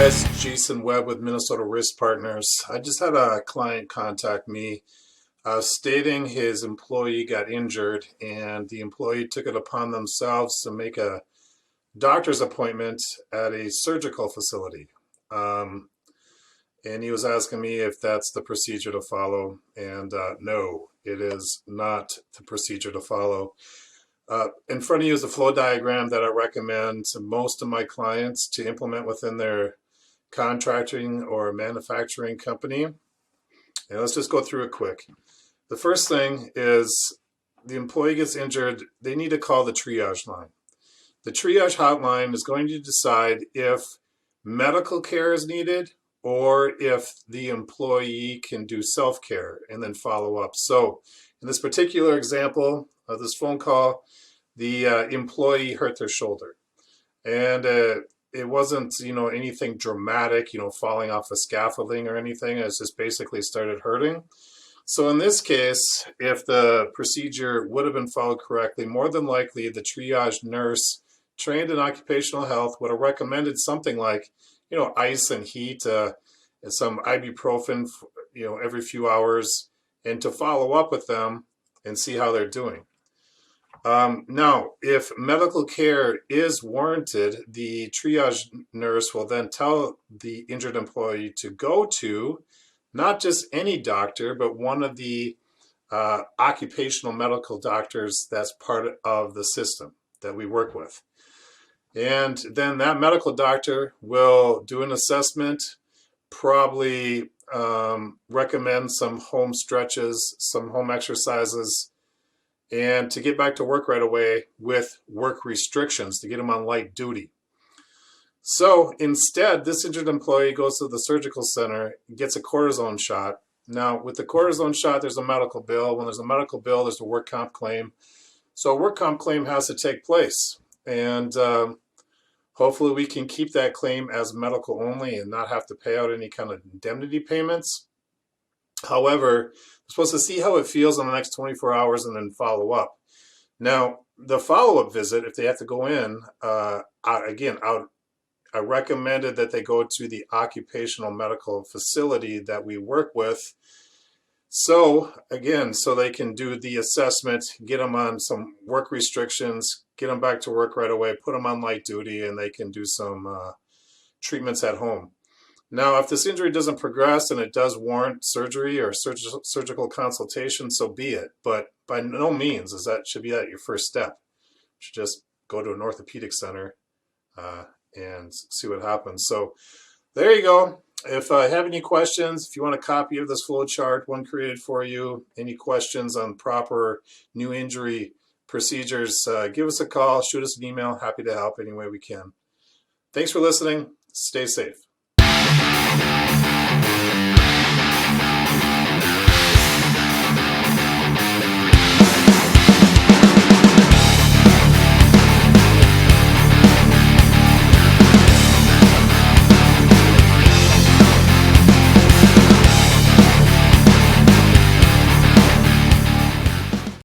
guys, Jason Webb with Minnesota Risk Partners. I just had a client contact me stating his employee got injured and the employee took it upon themselves to make a doctor's appointment at a surgical facility. And he was asking me if that's the procedure to follow, and no, it is not the procedure to follow. In front of you is the flow diagram that I recommend to most of my clients to implement within their contracting or manufacturing company. And let's just go through it quick. The first thing is the employee gets injured, they need to call the triage line. The triage hotline is going to decide if medical care is needed or if the employee can do self-care and then follow up. So in this particular example of this phone call, the employee hurt their shoulder. And it wasn't, anything dramatic, falling off a scaffolding or anything. It's just basically started hurting. So in this case, if the procedure would have been followed correctly, more than likely the triage nurse trained in occupational health would have recommended something like, ice and heat, and some ibuprofen, every few hours, and to follow up with them and see how they're doing. Now, if medical care is warranted, the triage nurse will then tell the injured employee to go to not just any doctor, but one of the occupational medical doctors that's part of the system that we work with. And then that medical doctor will do an assessment, probably recommend some home stretches, some home exercises, and to get back to work right away with work restrictions to get them on light duty. So instead, this injured employee goes to the surgical center, gets a cortisone shot. Now, with the cortisone shot, there's a medical bill. When there's a medical bill, there's a work comp claim. So a work comp claim has to take place. And hopefully we can keep that claim as medical only and not have to pay out any kind of indemnity payments. However, we're supposed to see how it feels in the next 24 hours and then follow up. Now, the follow-up visit, if they have to go in, I recommended that they go to the occupational medical facility that we work with. So again, so they can do the assessment, get them on some work restrictions, get them back to work right away, put them on light duty, and they can do some treatments at home. Now, if this injury doesn't progress and it does warrant surgery or surgical consultation, so be it. But by no means should be that your first step. You should just go to an orthopedic center and see what happens. So there you go. If I have any questions, if you want a copy of this flow chart, one created for you, any questions on proper new injury procedures, give us a call, shoot us an email. Happy to help any way we can. Thanks for listening. Stay safe.